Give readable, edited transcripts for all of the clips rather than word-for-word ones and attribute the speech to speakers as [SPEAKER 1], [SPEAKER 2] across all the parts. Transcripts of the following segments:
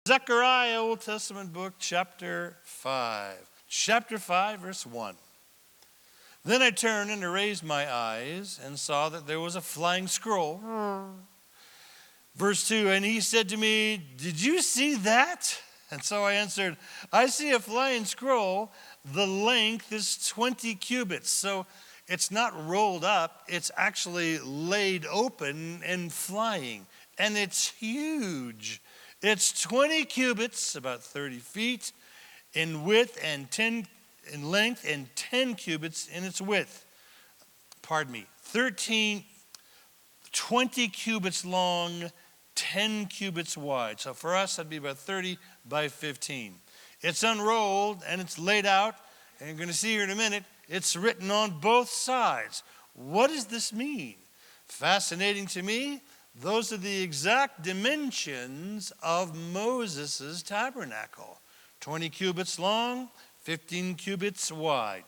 [SPEAKER 1] Zechariah, Old Testament book, chapter 5. Chapter 5, verse 1. Then I turned and raised my eyes and saw that there was a flying scroll. Verse 2, and he said to me, did you see that? And so I answered, I see a flying scroll. The length is 20 cubits. So it's not rolled up. It's actually laid open and flying. And it's huge. It's 20 cubits, about 30 feet, in width and 10 in length and 10 cubits in its width. 20 cubits long, 10 cubits wide. So for us, that'd be about 30 by 15. It's unrolled and it's laid out. And you're going to see here in a minute, it's written on both sides. What does this mean? Fascinating to me. Those are the exact dimensions of Moses' tabernacle. 20 cubits long, 15 cubits wide.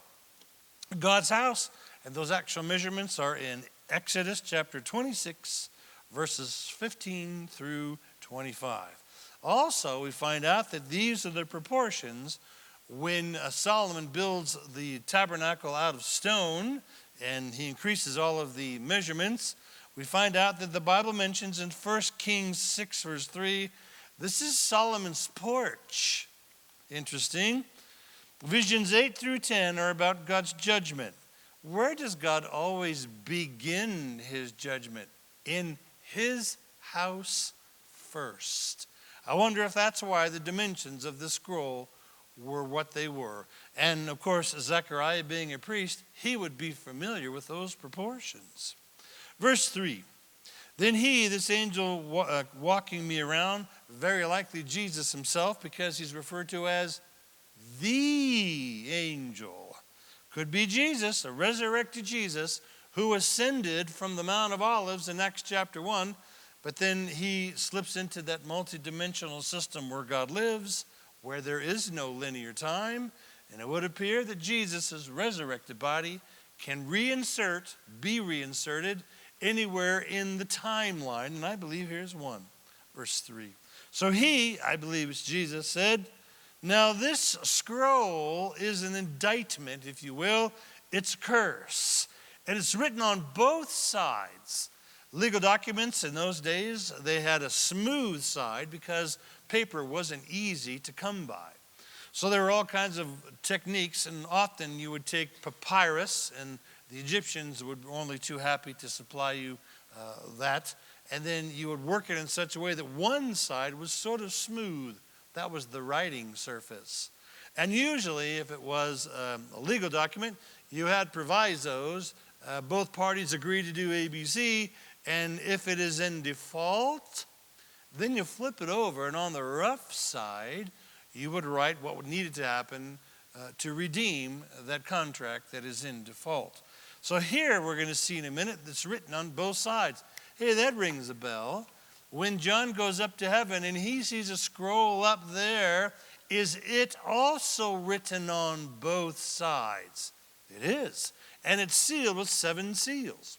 [SPEAKER 1] God's house, and those actual measurements are in Exodus chapter 26, verses 15 through 25. Also, we find out that these are the proportions when Solomon builds the tabernacle out of stone, and he increases all of the measurements. We find out that the Bible mentions in 1 Kings 6, verse 3, this is Solomon's porch. Interesting. Visions 8 through 10 are about God's judgment. Where does God always begin his judgment? In his house first. I wonder if that's why the dimensions of this scroll were what they were. And of course, Zechariah being a priest, he would be familiar with those proportions. Verse 3, then he, this angel walking me around, very likely Jesus himself, because he's referred to as the angel. Could be Jesus, a resurrected Jesus, who ascended from the Mount of Olives in Acts chapter 1, but then he slips into that multidimensional system where God lives, where there is no linear time, and it would appear that Jesus' resurrected body can be reinserted anywhere in the timeline, and I believe here's one, verse 3. So he, I believe it's Jesus, said, now this scroll is an indictment, if you will. It's a curse, and it's written on both sides. Legal documents in those days, they had a smooth side because paper wasn't easy to come by. So there were all kinds of techniques, and often you would take papyrus, and the Egyptians were only too happy to supply you that. And then you would work it in such a way that one side was sort of smooth. That was the writing surface. And usually, if it was a legal document, you had provisos. Both parties agree to do ABC. And if it is in default, then you flip it over. And on the rough side, you would write what needed to happen to redeem that contract that is in default. So here we're going to see in a minute that's written on both sides. Hey, that rings a bell. When John goes up to heaven and he sees a scroll up there, is it also written on both sides? It is. And it's sealed with 7 seals.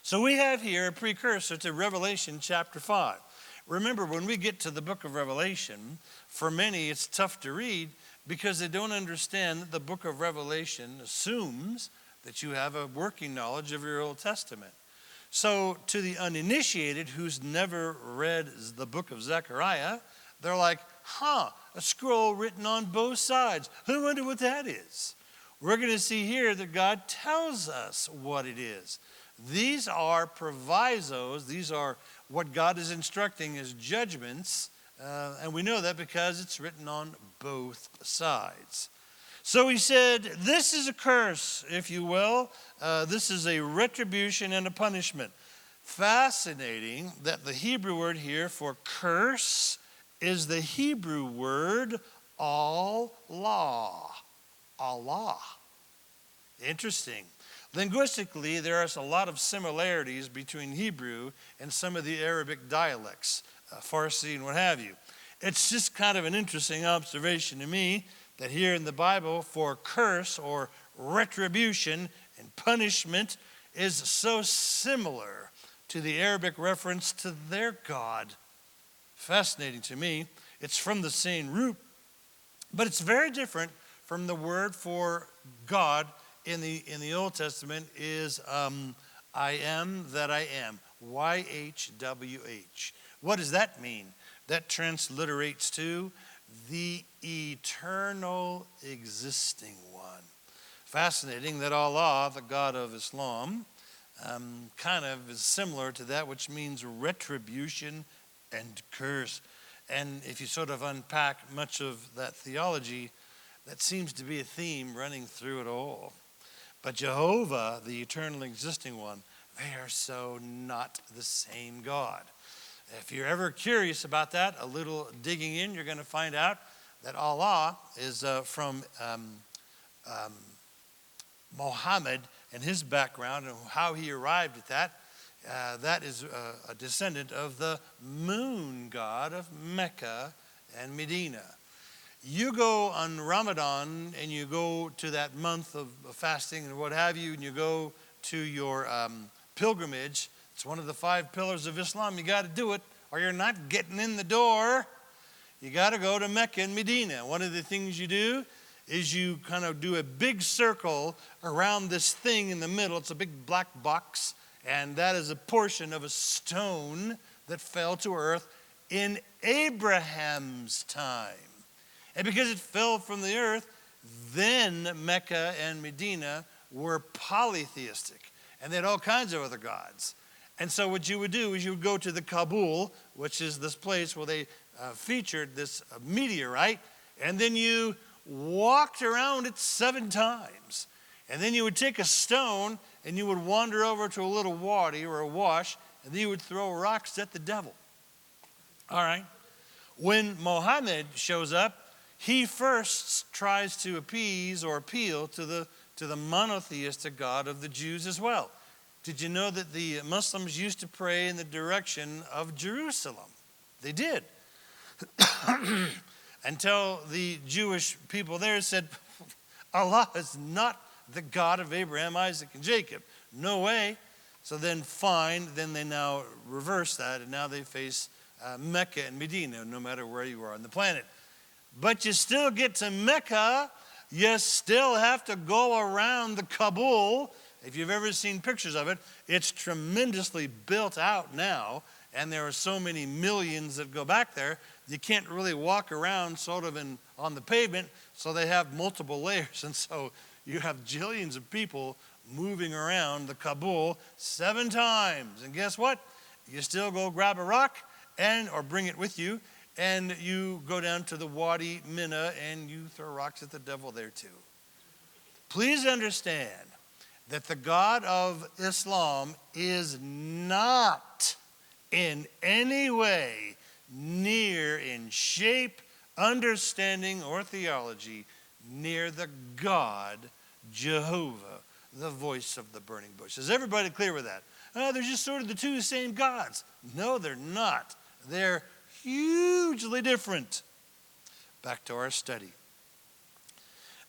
[SPEAKER 1] So we have here a precursor to Revelation chapter 5. Remember, when we get to the book of Revelation, for many it's tough to read because they don't understand that the book of Revelation assumes that you have a working knowledge of your Old Testament. So to the uninitiated who's never read the book of Zechariah, they're like, a scroll written on both sides. I wonder what that is. We're going to see here that God tells us what it is. These are provisos. These are what God is instructing as judgments. And we know that because it's written on both sides. So he said, this is a curse, if you will. This is a retribution and a punishment. Fascinating that the Hebrew word here for curse is the Hebrew word Allah. Allah. Interesting. Linguistically, there are a lot of similarities between Hebrew and some of the Arabic dialects, Farsi and what have you. It's just kind of an interesting observation to me that here in the Bible for curse or retribution and punishment is so similar to the Arabic reference to their God. fascinating to me. It's from the same root, but it's very different from the word for God in the Old Testament is I am that I am, YHWH. What does that mean? That transliterates to the eternal existing one. Fascinating that Allah, the God of Islam, kind of is similar to that, which means retribution and curse. And if you sort of unpack much of that theology, that seems to be a theme running through it all. But Jehovah, the eternal existing one, they are so not the same God. If you're ever curious about that, a little digging in, you're going to find out that Allah is from Muhammad and his background and how he arrived at that. That is a descendant of the moon god of Mecca and Medina. You go on Ramadan and you go to that month of fasting and what have you, and you go to your pilgrimage. It's one of the 5 pillars of Islam. You got to do it or you're not getting in the door. You got to go to Mecca and Medina. One of the things you do is you kind of do a big circle around this thing in the middle. It's a big black box, and that is a portion of a stone that fell to earth in Abraham's time. And because it fell from the earth, then Mecca and Medina were polytheistic, and they had all kinds of other gods. And so what you would do is you would go to the Kabul, which is this place where they featured this meteorite, and then you walked around it 7 times. And then you would take a stone and you would wander over to a little wadi or a wash, and then you would throw rocks at the devil. All right. When Muhammad shows up, he first tries to appease or appeal to the monotheistic God of the Jews as well. Did you know that the Muslims used to pray in the direction of Jerusalem? They did. Until the Jewish people there said, Allah is not the God of Abraham, Isaac, and Jacob. No way. So then fine, then they now reverse that, and now they face Mecca and Medina, no matter where you are on the planet. But you still get to Mecca, you still have to go around the Kabul. If you've ever seen pictures of it, it's tremendously built out now, and there are so many millions that go back there, you can't really walk around sort of on the pavement, so they have multiple layers, and so you have jillions of people moving around the Kabul 7 times. And guess what? You still go grab a rock or bring it with you, and you go down to the Wadi Mina and you throw rocks at the devil there too. Please understand that the God of Islam is not in any way near in shape, understanding, or theology near the God Jehovah, the voice of the burning bush. Is everybody clear with that? They're just sort of the 2 same gods. No, they're not. They're hugely different. Back to our study.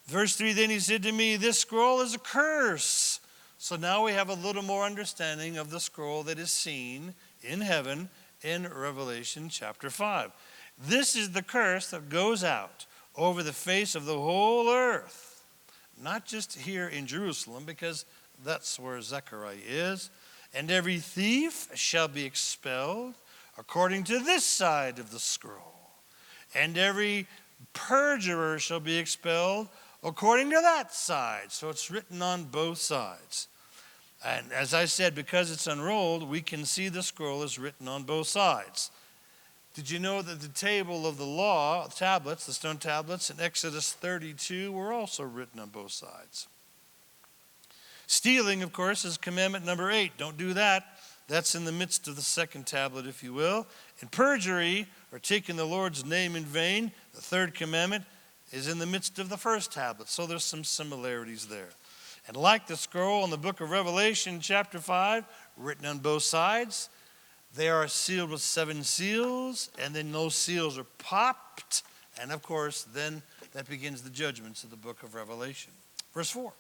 [SPEAKER 1] Verse 3, then he said to me, this scroll is a curse. So now we have a little more understanding of the scroll that is seen in heaven in Revelation chapter 5. This is the curse that goes out over the face of the whole earth. Not just here in Jerusalem, because that's where Zechariah is. And every thief shall be expelled according to this side of the scroll. And every perjurer shall be expelled according to that side. So it's written on both sides. And as I said, because it's unrolled, we can see the scroll is written on both sides. Did you know that the table of the law, tablets, the stone tablets in Exodus 32 were also written on both sides? Stealing, of course, is commandment number 8. Don't do that. That's in the midst of the second tablet, if you will. And perjury, or taking the Lord's name in vain, the 3rd commandment, is in the midst of the first tablet. So there's some similarities there. And like the scroll in the book of Revelation, chapter 5, written on both sides, they are sealed with 7 seals, and then those seals are popped. And of course, then that begins the judgments of the book of Revelation. Verse 4.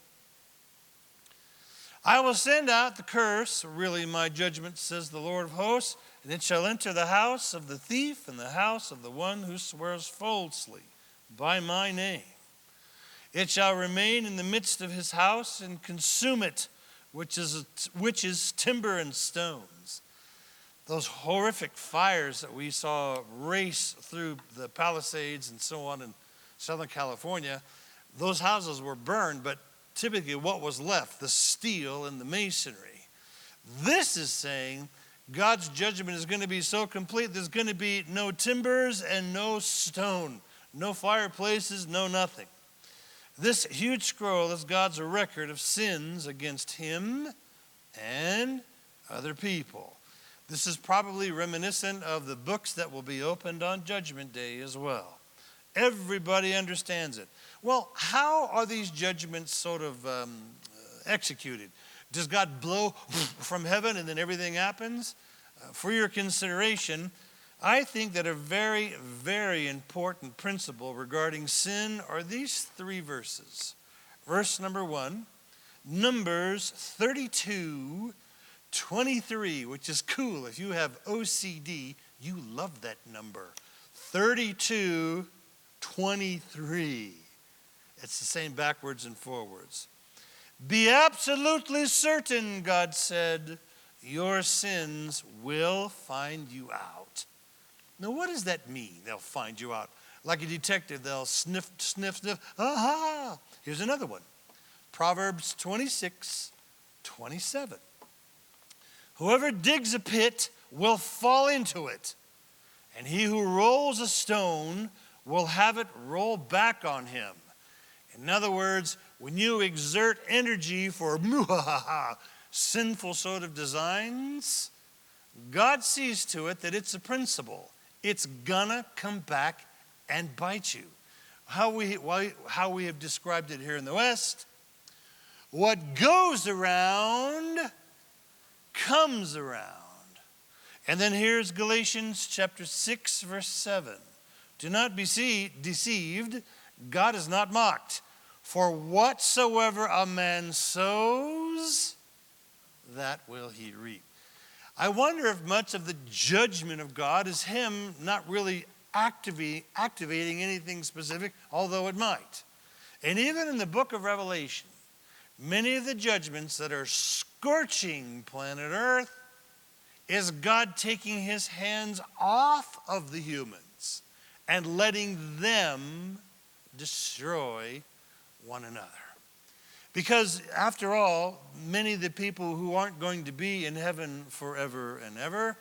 [SPEAKER 1] I will send out the curse, really my judgment, says the Lord of hosts, and it shall enter the house of the thief and the house of the one who swears falsely by my name. It shall remain in the midst of his house and consume it, which is timber and stones. Those horrific fires that we saw race through the Palisades and so on in Southern California, those houses were burned, but typically what was left, the steel and the masonry. This is saying God's judgment is going to be so complete, there's going to be no timbers and no stone, no fireplaces, no nothing. This huge scroll is God's record of sins against him and other people. This is probably reminiscent of the books that will be opened on Judgment Day as well. Everybody understands it. Well, how are these judgments sort of executed? Does God blow from heaven and then everything happens? For your consideration, I think that a very, very important principle regarding sin are these three verses. Verse number 1, Numbers 32:23, which is cool. If you have OCD, you love that number. 32:23. It's the same backwards and forwards. Be absolutely certain, God said, your sins will find you out. Now, what does that mean? They'll find you out. Like a detective, they'll sniff, sniff, sniff. Aha! Here's another one. Proverbs 26:27. Whoever digs a pit will fall into it, and he who rolls a stone will have it roll back on him. In other words, when you exert energy for sinful sort of designs, God sees to it that it's a principle. It's gonna come back and bite you. How we have described it here in the West, what goes around comes around. And then here's Galatians chapter 6, verse 7. Do not be deceived, God is not mocked. For whatsoever a man sows, that will he reap. I wonder if much of the judgment of God is him not really activating anything specific, although it might. And even in the book of Revelation, many of the judgments that are scorching planet Earth is God taking his hands off of the humans and letting them destroy one another. Because after all, many of the people who aren't going to be in heaven forever and ever,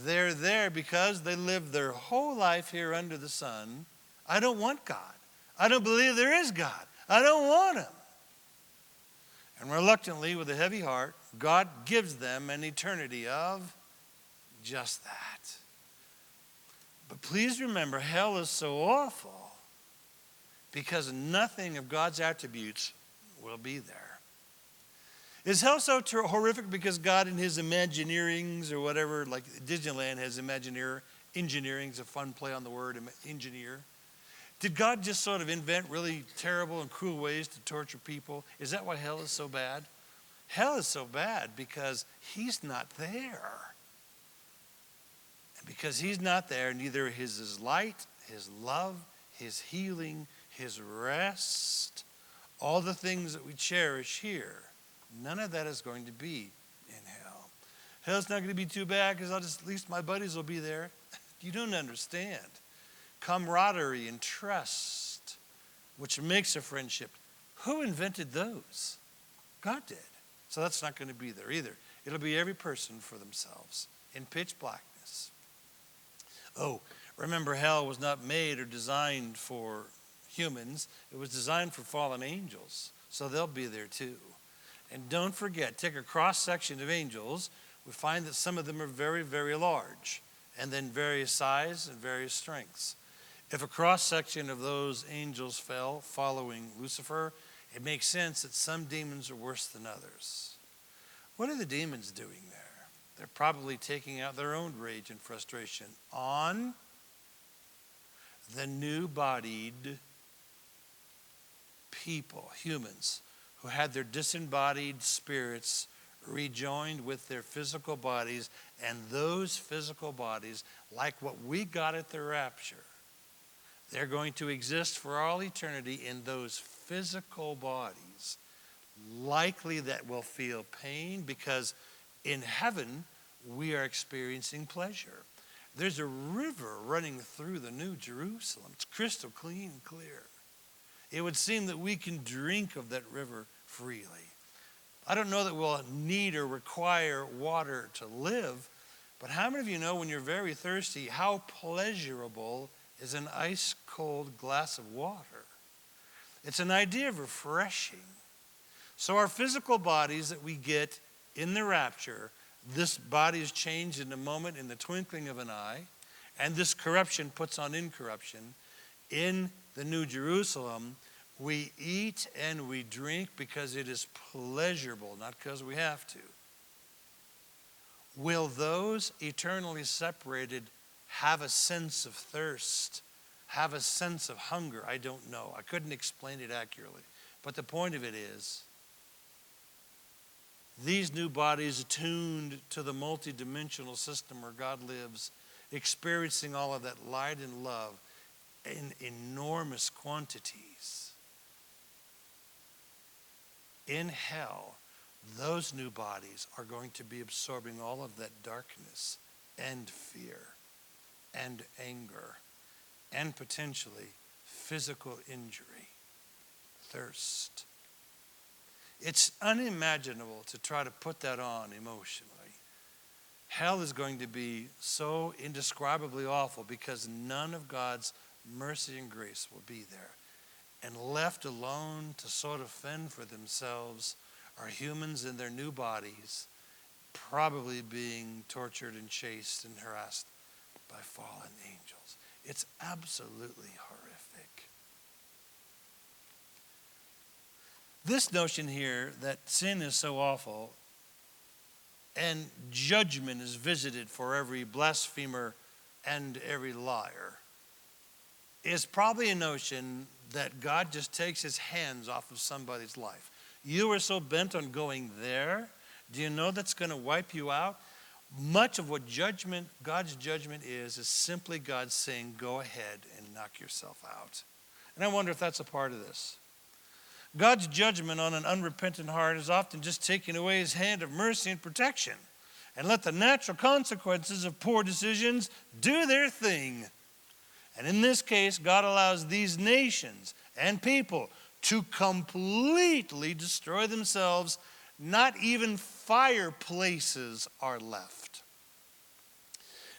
[SPEAKER 1] they're there because they lived their whole life here under the sun. I don't want God. I don't believe there is God. I don't want him. And reluctantly, with a heavy heart, God gives them an eternity of just that. But please remember, hell is so awful because nothing of God's attributes will be there. Is hell so horrific because God in his Imagineerings or whatever, like Disneyland has Engineering is a fun play on the word, engineer. Did God just sort of invent really terrible and cruel ways to torture people? Is that why hell is so bad? Hell is so bad because he's not there. And because he's not there, neither is his light, his love, his healing, his rest, all the things that we cherish here, none of that is going to be in hell. Hell's not going to be too bad because at least my buddies will be there. You don't understand. Camaraderie and trust, which makes a friendship. Who invented those? God did. So that's not going to be there either. It'll be every person for themselves in pitch blackness. Oh, remember, hell was not made or designed for humans. It was designed for fallen angels. So they'll be there too. And don't forget, take a cross-section of angels. We find that some of them are very, very large, and then various size and various strengths. If a cross-section of those angels fell following Lucifer, it makes sense that some demons are worse than others. What are the demons doing there? They're probably taking out their own rage and frustration on the new-bodied people, humans, who had their disembodied spirits rejoined with their physical bodies, and those physical bodies, like what we got at the rapture, they're going to exist for all eternity in those physical bodies, likely that will feel pain, because in heaven we are experiencing pleasure. There's a river running through the New Jerusalem. It's crystal clean and clear. It would seem that we can drink of that river freely. I don't know that we'll need or require water to live, but how many of you know when you're very thirsty how pleasurable is an ice cold glass of water? It's an idea of refreshing. So our physical bodies that we get in the rapture, this body is changed in a moment, in the twinkling of an eye, and this corruption puts on incorruption. In the New Jerusalem, we eat and we drink because it is pleasurable, not because we have to. Will those eternally separated have a sense of thirst, have a sense of hunger? I don't know. I couldn't explain it accurately. But the point of it is, these new bodies attuned to the multidimensional system where God lives, experiencing all of that light and love in enormous quantities. In hell, those new bodies are going to be absorbing all of that darkness and fear and anger and potentially physical injury, thirst. It's unimaginable to try to put that on emotionally. Hell is going to be so indescribably awful because none of God's mercy and grace will be there. And left alone to sort of fend for themselves are humans in their new bodies, probably being tortured and chased and harassed by fallen angels. It's absolutely horrific. This notion here that sin is so awful and judgment is visited for every blasphemer and every liar is probably a notion that God just takes his hands off of somebody's life. You are so bent on going there, do you know that's going to wipe you out? Much of what God's judgment is simply God saying, go ahead and knock yourself out. And I wonder if that's a part of this. God's judgment on an unrepentant heart is often just taking away his hand of mercy and protection and let the natural consequences of poor decisions do their thing. And in this case, God allows these nations and people to completely destroy themselves. Not even fireplaces are left.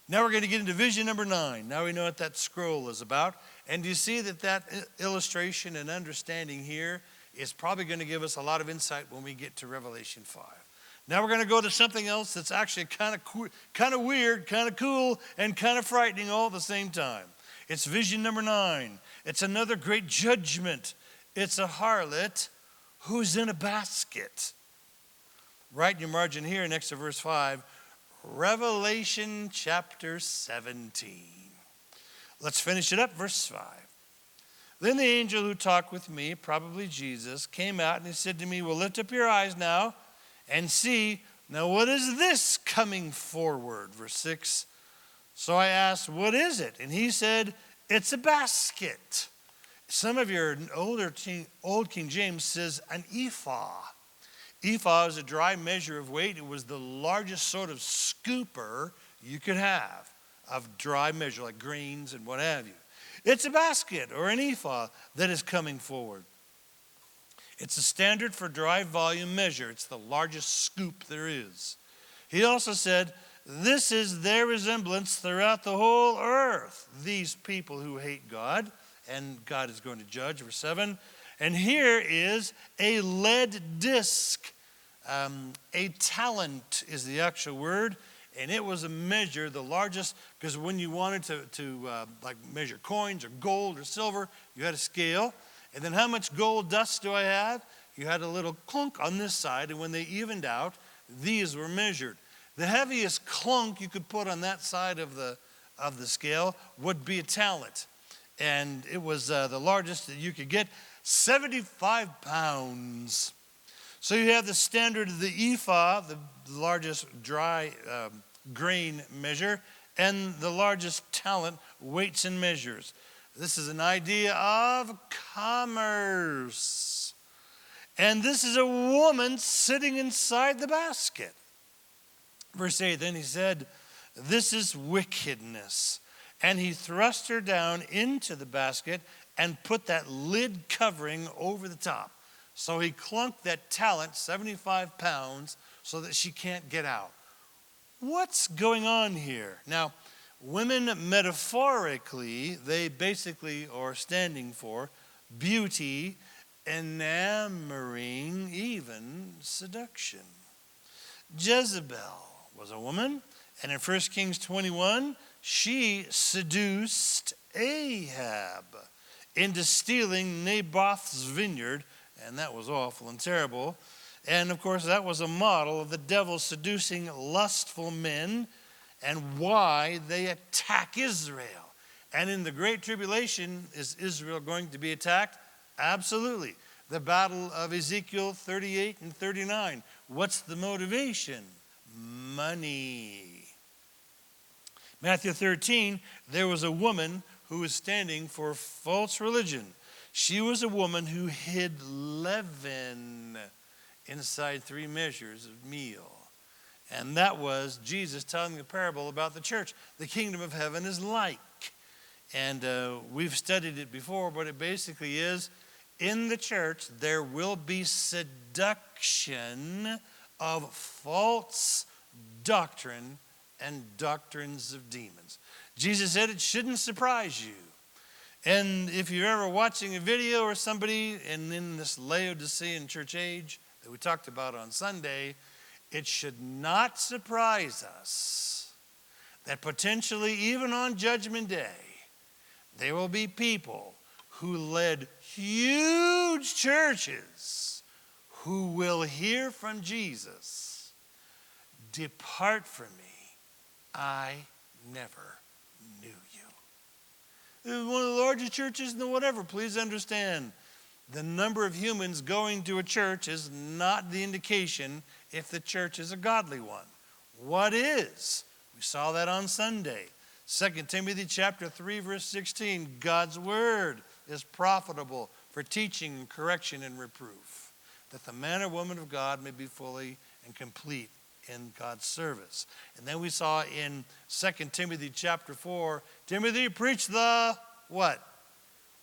[SPEAKER 1] Now we're going to get into vision number 9. Now we know what that scroll is about. And you see that illustration and understanding here is probably going to give us a lot of insight when we get to Revelation 5. Now we're going to go to something else that's actually kind of weird, kind of cool, and kind of frightening all at the same time. It's vision number 9. It's another great judgment. It's a harlot who's in a basket. Right in your margin here, next to verse 5, Revelation chapter 17. Let's finish it up, verse 5. Then the angel who talked with me, probably Jesus, came out and he said to me, well, lift up your eyes now and see. Now, what is this coming forward? Verse 6. So I asked, what is it? And he said, it's a basket. Some of your old King James says an ephah. Ephah is a dry measure of weight. It was the largest sort of scooper you could have of dry measure, like grains and what have you. It's a basket or an ephah that is coming forward. It's a standard for dry volume measure. It's the largest scoop there is. He also said, this is their resemblance throughout the whole earth. These people who hate God, and God is going to judge, verse 7. And here is a lead disc. A talent is the actual word. And it was a measure, the largest, because when you wanted to measure coins or gold or silver, you had a scale. And then how much gold dust do I have? You had a little clunk on this side, and when they evened out, these were measured. The heaviest clunk you could put on that side of the scale would be a talent. And it was the largest that you could get, 75 pounds. So you have the standard of the ephah, the largest dry grain measure, and the largest talent, weights and measures. This is an idea of commerce. And this is a woman sitting inside the basket. Verse 8, then he said, this is wickedness. And he thrust her down into the basket and put that lid covering over the top. So he clunked that talent, 75 pounds, so that she can't get out. What's going on here? Now, women metaphorically, they basically are standing for beauty, enamoring, even seduction. Jezebel was a woman, and in 1 Kings 21, she seduced Ahab into stealing Naboth's vineyard, and that was awful and terrible. And of course, that was a model of the devil seducing lustful men and why they attack Israel. And in the Great Tribulation, is Israel going to be attacked? Absolutely. The battle of Ezekiel 38 and 39. What's the motivation? Money. Matthew 13, there was a woman who was standing for false religion. She was a woman who hid leaven inside 3 measures of meal. And that was Jesus telling the parable about the church. The kingdom of heaven is like. And we've studied it before, but it basically is, in the church, there will be seduction of false doctrine and doctrines of demons. Jesus said it shouldn't surprise you. And if you're ever watching a video or somebody in this Laodicean church age that we talked about on Sunday, it should not surprise us that potentially even on Judgment Day, there will be people who led huge churches who will hear from Jesus, "Depart from me, I never knew you." This is one of the largest churches in the whatever. Please understand, the number of humans going to a church is not the indication if the church is a godly one. What is? We saw that on Sunday. 2 Timothy chapter 3, verse 16, God's word is profitable for teaching, correction, and reproof, that the man or woman of God may be fully and complete in God's service. And then we saw in 2 Timothy chapter 4, Timothy, preach the what?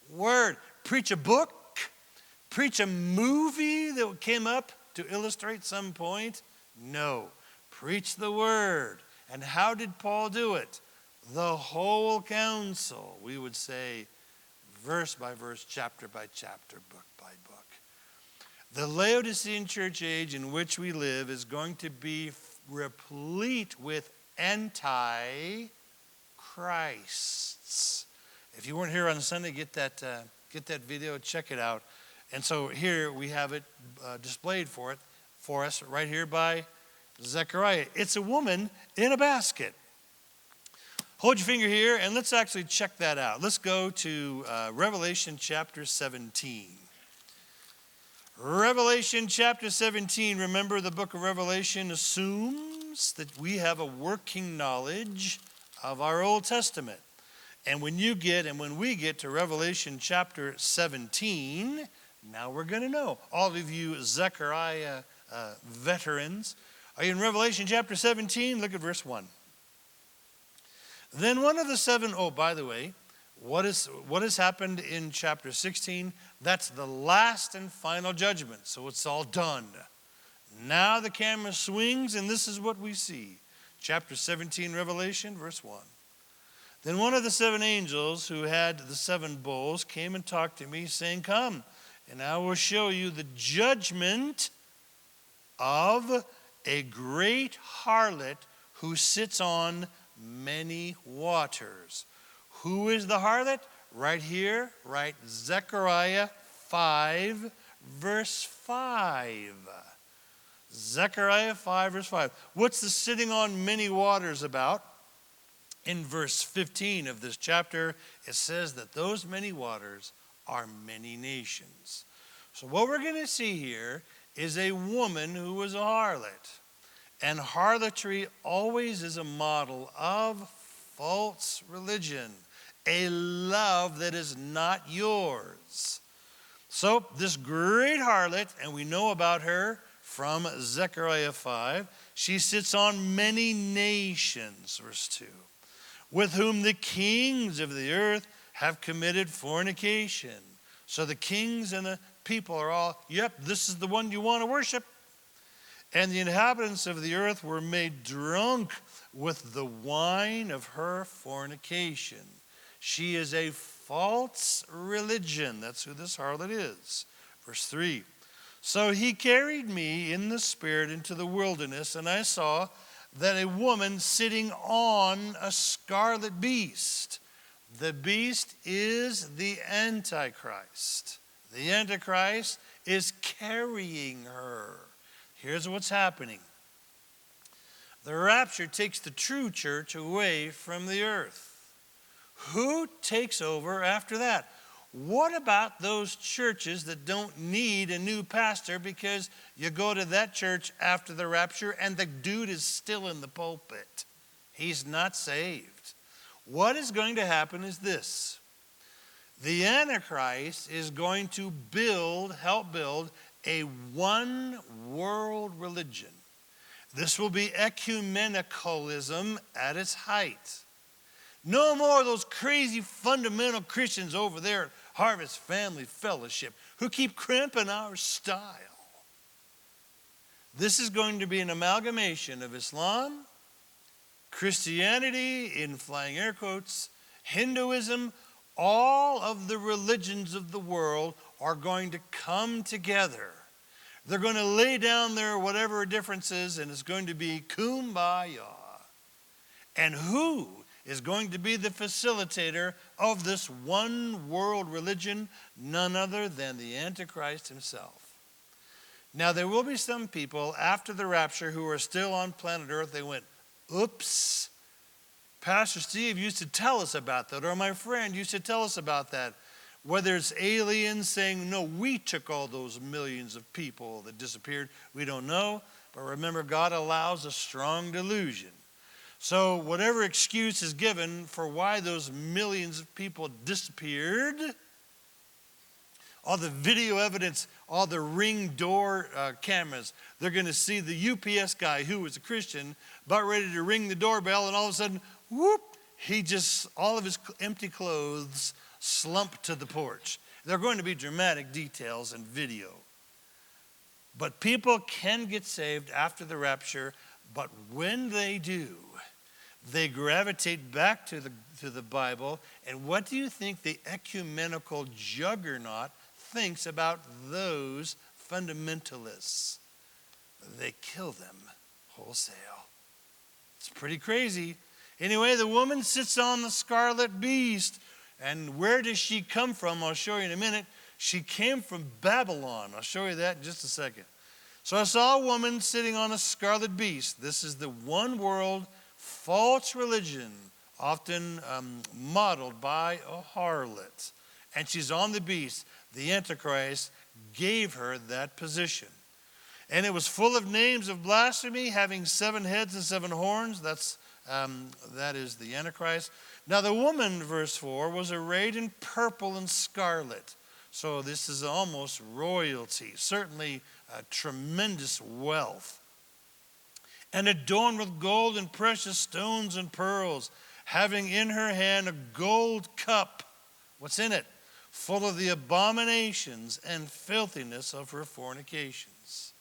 [SPEAKER 1] Word. Preach a book? Preach a movie that came up to illustrate some point? No. Preach the word. And how did Paul do it? The whole counsel, we would say, verse by verse, chapter by chapter, book by book. The Laodicean church age in which we live is going to be replete with anti-Christs. If you weren't here on Sunday, get that video, check it out. And so here we have it displayed for us right here by Zechariah. It's a woman in a basket. Hold your finger here and let's actually check that out. Let's go to Revelation chapter 17. Revelation chapter 17. Remember, the book of Revelation assumes that we have a working knowledge of our Old Testament. And when we get to Revelation chapter 17, now we're going to know. All of you Zechariah veterans, are you in Revelation chapter 17? Look at verse 1. Then one of the 7, by the way, what has happened in chapter 16? That's the last and final judgment. So it's all done. Now the camera swings and this is what we see. Chapter 17, Revelation, verse 1. Then one of the 7 angels who had the 7 bowls came and talked to me, saying, "Come, and I will show you the judgment of a great harlot who sits on many waters." Who is the harlot? Right here, right? Zechariah 5, verse 5. Zechariah 5, verse 5. What's the sitting on many waters about? In verse 15 of this chapter, it says that those many waters are many nations. So what we're going to see here is a woman who was a harlot. And harlotry always is a model of false religion, a love that is not yours. So this great harlot, and we know about her from Zechariah 5, she sits on many nations, verse 2, with whom the kings of the earth have committed fornication. So the kings and the people are all, yep, this is the one you want to worship. And the inhabitants of the earth were made drunk with the wine of her fornication. She is a false religion. That's who this harlot is. Verse 3. So he carried me in the spirit into the wilderness, and I saw that a woman sitting on a scarlet beast. The beast is the Antichrist. The Antichrist is carrying her. Here's what's happening. The rapture takes the true church away from the earth. Who takes over after that? What about those churches that don't need a new pastor because you go to that church after the rapture and the dude is still in the pulpit? He's not saved. What is going to happen is this. The Antichrist is going to help build a one world religion. This will be ecumenicalism at its height. No more of those crazy fundamental Christians over there at Harvest Family Fellowship who keep cramping our style. This is going to be an amalgamation of Islam, Christianity, in flying air quotes, Hinduism. All of the religions of the world are going to come together. They're going to lay down their whatever differences, and it's going to be kumbaya. And who is going to be the facilitator of this one world religion? None other than the Antichrist himself. Now, there will be some people after the rapture who are still on planet Earth. They went, oops, Pastor Steve used to tell us about that, or my friend used to tell us about that. Whether it's aliens saying, no, we took all those millions of people that disappeared, we don't know. But remember, God allows a strong delusion. So whatever excuse is given for why those millions of people disappeared, all the video evidence, all the Ring door cameras, they're going to see the UPS guy who was a Christian about ready to ring the doorbell, and all of a sudden, whoop, all of his empty clothes slumped to the porch. There are going to be dramatic details and video. But people can get saved after the rapture, but when they do, they gravitate back to the Bible. And what do you think the ecumenical juggernaut thinks about those fundamentalists? They kill them wholesale. It's pretty crazy. Anyway, the woman sits on the scarlet beast. And where does she come from? I'll show you in a minute. She came from Babylon. I'll show you that in just a second. So I saw a woman sitting on a scarlet beast. This is the one world false religion, often modeled by a harlot. And she's on the beast. The Antichrist gave her that position. And it was full of names of blasphemy, having 7 heads and 7 horns. That is the Antichrist. Now the woman, verse 4, was arrayed in purple and scarlet. So this is almost royalty, certainly tremendous wealth. And adorned with gold and precious stones and pearls, having in her hand a gold cup. What's in it? Full of the abominations and filthiness of her fornications.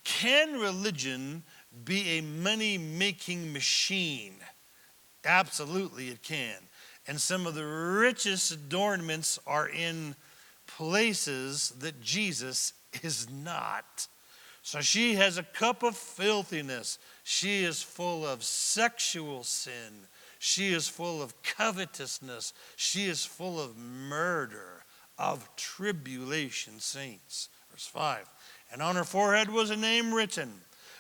[SPEAKER 1] Can religion be a money-making machine? Absolutely it can. And some of the richest adornments are in places that Jesus is not. So she has a cup of filthiness. She is full of sexual sin. She is full of covetousness. She is full of murder, of tribulation, saints. Verse 5. And on her forehead was a name written,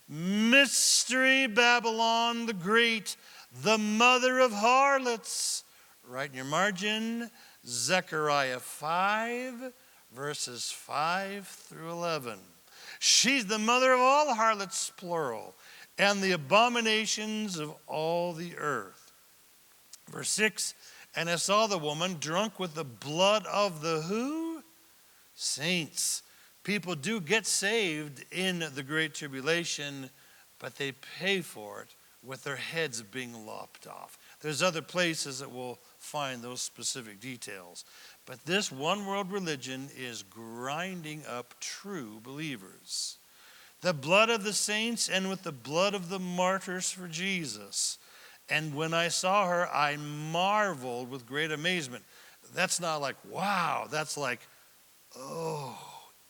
[SPEAKER 1] Mystery Babylon the Great, the mother of harlots. Write in your margin, Zechariah 5, verses 5 through 11. She's the mother of all harlots, plural, and the abominations of all the earth. Verse 6, and I saw the woman drunk with the blood of the who? Saints. People do get saved in the Great Tribulation, but they pay for it with their heads being lopped off. There's other places that we'll find those specific details. But this one world religion is grinding up true believers. The blood of the saints and with the blood of the martyrs for Jesus. And when I saw her, I marveled with great amazement. That's not like, wow. That's like, oh,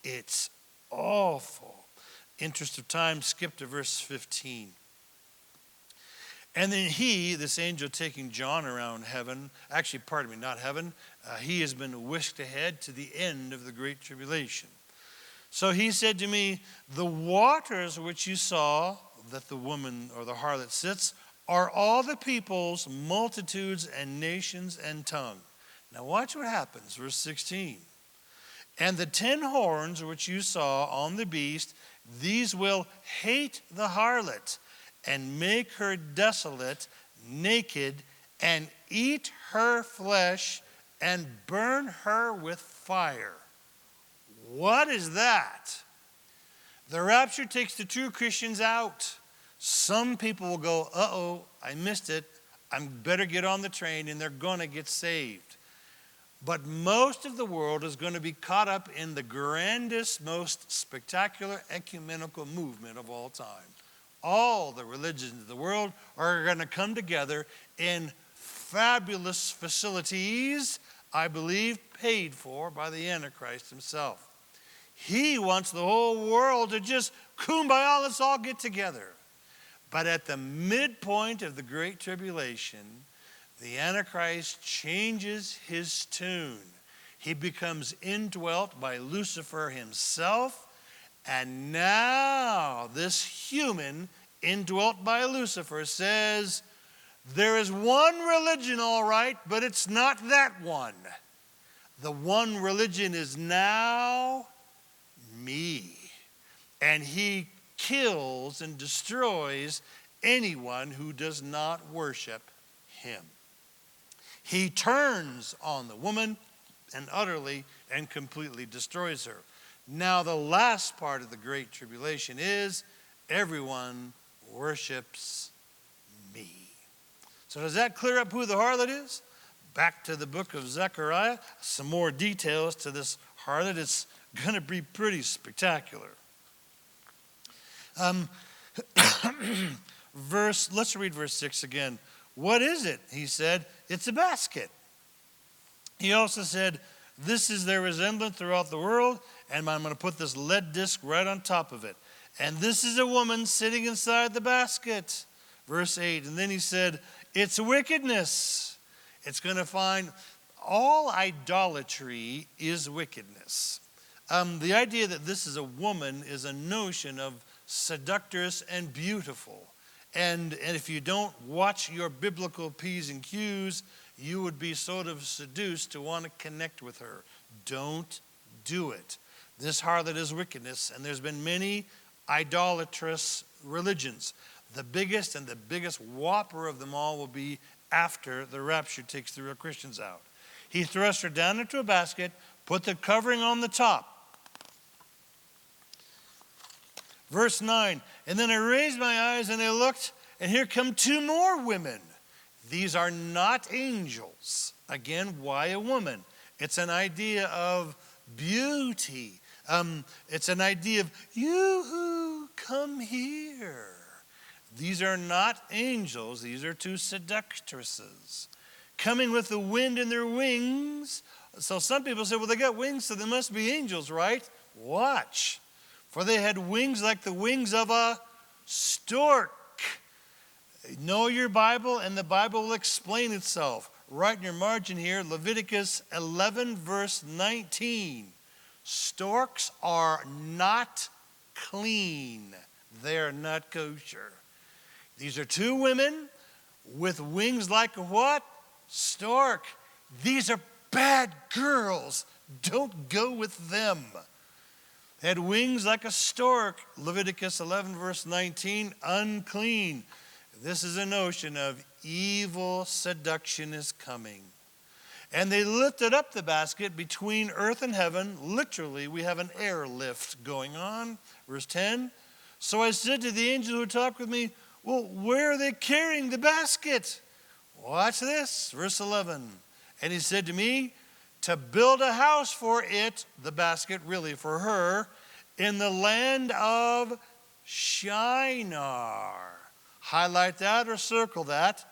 [SPEAKER 1] it's awful. Interest of time, skip to verse 15. And then he, this angel taking John around heaven, actually, pardon me, not heaven, he has been whisked ahead to the end of the Great Tribulation. So he said to me, the waters which you saw, that the woman or the harlot sits, are all the peoples, multitudes, and nations, and tongue. Now watch what happens, verse 16. And the 10 horns which you saw on the beast, these will hate the harlot, and make her desolate, naked, and eat her flesh, and burn her with fire. What is that? The rapture takes the true Christians out. Some people will go, uh-oh, I missed it. I better get on the train, and they're going to get saved. But most of the world is going to be caught up in the grandest, most spectacular ecumenical movement of all time. All the religions of the world are going to come together in fabulous facilities, I believe, paid for by the Antichrist himself. He wants the whole world to just kumbaya, let's all get together. But at the midpoint of the Great Tribulation, the Antichrist changes his tune. He becomes indwelt by Lucifer himself. And now this human indwelt by Lucifer says, there is one religion, all right, but it's not that one. The one religion is now me. And he kills and destroys anyone who does not worship him. He turns on the woman and utterly and completely destroys her. Now the last part of the Great Tribulation is everyone worships me. So does that clear up who the harlot is? Back to the book of Zechariah. Some more details to this harlot. It's going to be pretty spectacular. Let's read verse 6 again. What is it? He said, it's a basket. He also said, this is their resemblance throughout the world, and I'm going to put this lead disc right on top of it. And this is a woman sitting inside the basket. Verse 8, and then he said, it's wickedness. It's going to find all idolatry is wickedness. The idea that this is a woman is a notion of seductress and beautiful. And if you don't watch your biblical P's and Q's, you would be sort of seduced to want to connect with her. Don't do it. This harlot is wickedness, and there's been many idolatrous religions. The biggest and the biggest whopper of them all will be after the rapture takes the real Christians out. He thrust her down into a basket, put the covering on the top. Verse 9, and then I raised my eyes and I looked, and here come 2 more women. These are not angels. Again, why a woman? It's an idea of beauty. It's an idea of, you come here. These are not angels. These are 2 seductresses. Coming with the wind in their wings. So some people say, well, they got wings, so they must be angels, right? Watch. For they had wings like the wings of a stork. Know your Bible, and the Bible will explain itself. Right in your margin here, Leviticus 11, verse 19. Storks are not clean. They are not kosher. These are 2 women with wings like a what? Stork. These are bad girls. Don't go with them. They had wings like a stork. Leviticus 11, verse 19, unclean. This is a notion of evil seduction is coming. And they lifted up the basket between earth and heaven. Literally, we have an airlift going on. Verse 10, so I said to the angel who talked with me, well, where are they carrying the basket? Watch this, verse 11. And he said to me, to build a house for it, the basket really for her, in the land of Shinar. Highlight that or circle that.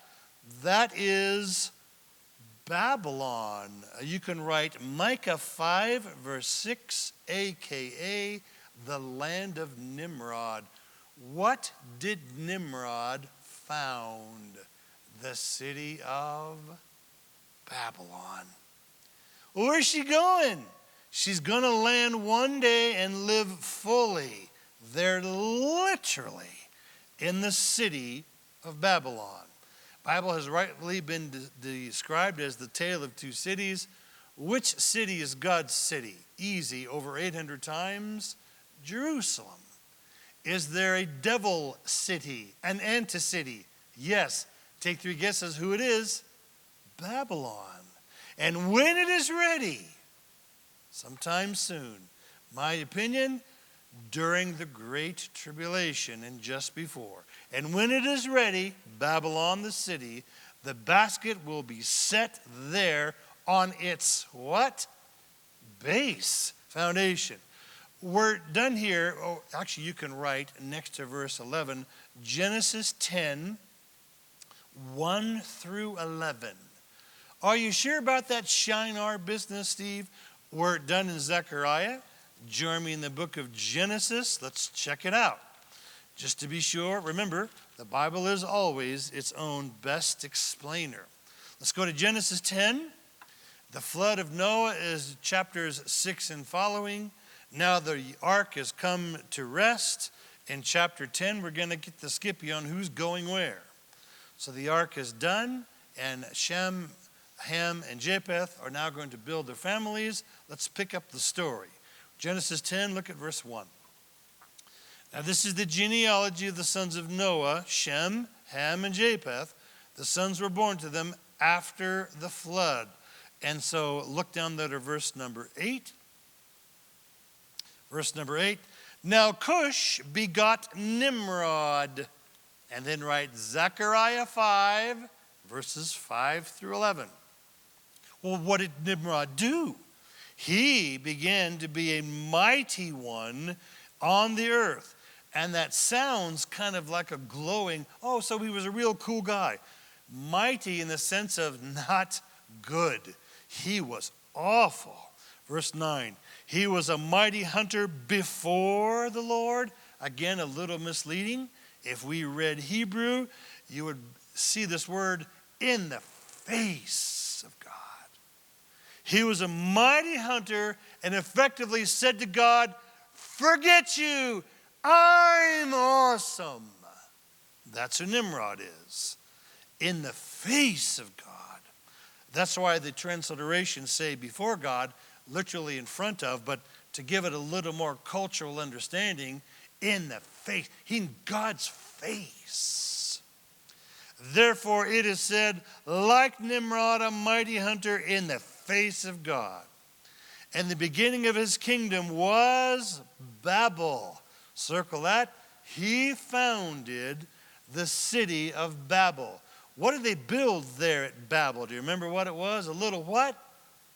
[SPEAKER 1] That is Babylon. You can write Micah 5, verse 6, a.k.a. the land of Nimrod. What did Nimrod found? The city of Babylon. Where's she going? She's going to land one day and live fully. They're literally in the city of Babylon. Bible has rightly been described as the tale of two cities. Which city is God's city? Easy, over 800 times. Jerusalem. Is there a devil city, an anti-city? Yes. Take three guesses who it is. Babylon. And when it is ready, sometime soon, my opinion, during the Great Tribulation and just before. And when it is ready, Babylon the city, the basket will be set there on its what? Base, foundation. We're done here. Oh, actually, you can write next to verse 11, Genesis 10, 1 through 11. Are you sure about that Shinar business, Steve? We're done in Zechariah. Join me in the book of Genesis. Let's check it out. Just to be sure, remember, the Bible is always its own best explainer. Let's go to Genesis 10. The flood of Noah is chapters 6 and following. Now the ark has come to rest. In chapter 10, we're going to get the skippy on who's going where. So the ark is done, and Shem, Ham, and Japheth are now going to build their families. Let's pick up the story. Genesis 10, look at verse 1. Now this is the genealogy of the sons of Noah, Shem, Ham, and Japheth. The sons were born to them after the flood. And so look down there to verse number 8. Verse number 8. Now Cush begot Nimrod. And then write Zechariah 5, verses 5 through 11. Well, what did Nimrod do? He began to be a mighty one on the earth. And that sounds kind of like a glowing, oh, so he was a real cool guy. Mighty in the sense of not good. He was awful. Verse 9, he was a mighty hunter before the Lord. Again, a little misleading. If we read Hebrew, you would see this word in the face of God. He was a mighty hunter and effectively said to God, forget you, I'm awesome. That's who Nimrod is. In the face of God. That's why the transliterations say before God, literally in front of, but to give it a little more cultural understanding, in the face, in God's face. Therefore it is said, like Nimrod, a mighty hunter in the face of God. And the beginning of his kingdom was Babel. Circle that. He founded the city of Babel. What did they build there at Babel? Do you remember what it was? A little what?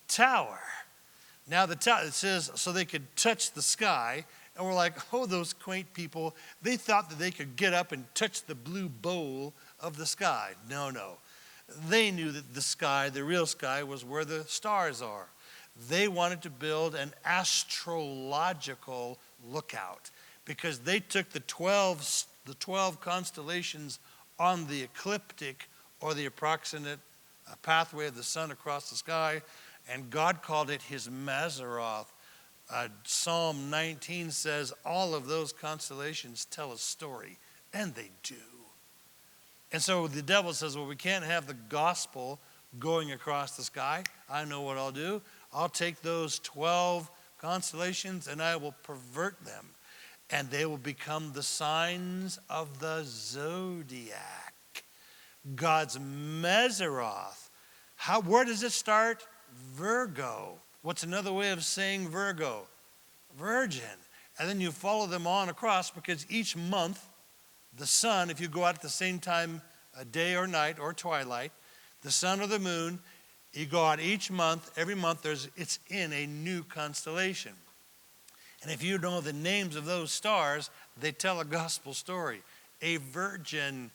[SPEAKER 1] Tower. Now the tower, it says, so they could touch the sky. And we're like, oh, those quaint people, they thought that they could get up and touch the blue bowl of the sky. No. They knew that the sky, the real sky, was where the stars are. They wanted to build an astrological lookout because they took the 12 constellations on the ecliptic or the approximate pathway of the sun across the sky, and God called it his Mazzaroth. Psalm 19 says all of those constellations tell a story, and they do. And so the devil says, well, we can't have the gospel going across the sky. I know what I'll do. I'll take those 12 constellations and I will pervert them. And they will become the signs of the zodiac. God's Meseroth. Where does it start? Virgo. What's another way of saying Virgo? Virgin. And then you follow them on across, because each month, the sun, if you go out at the same time, day or night or twilight, the sun or the moon, you go out each month, every month it's in a new constellation. And if you know the names of those stars, they tell a gospel story. A virgin.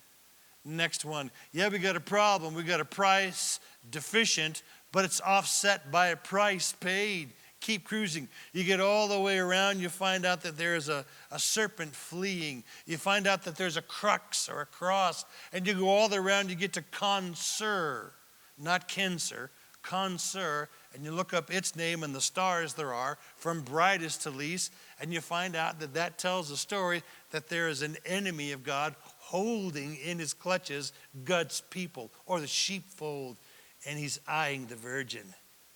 [SPEAKER 1] Next one. Yeah, we got a problem. We got a price deficient, but it's offset by a price paid. Keep cruising. You get all the way around, you find out that there's a serpent fleeing. You find out that there's a crux or a cross, and you go all the way around, you get to Consur, not Cancer, Consur, and you look up its name and the stars there are, from brightest to least, and you find out that that tells a story that there is an enemy of God holding in his clutches God's people, or the sheepfold, and he's eyeing the virgin.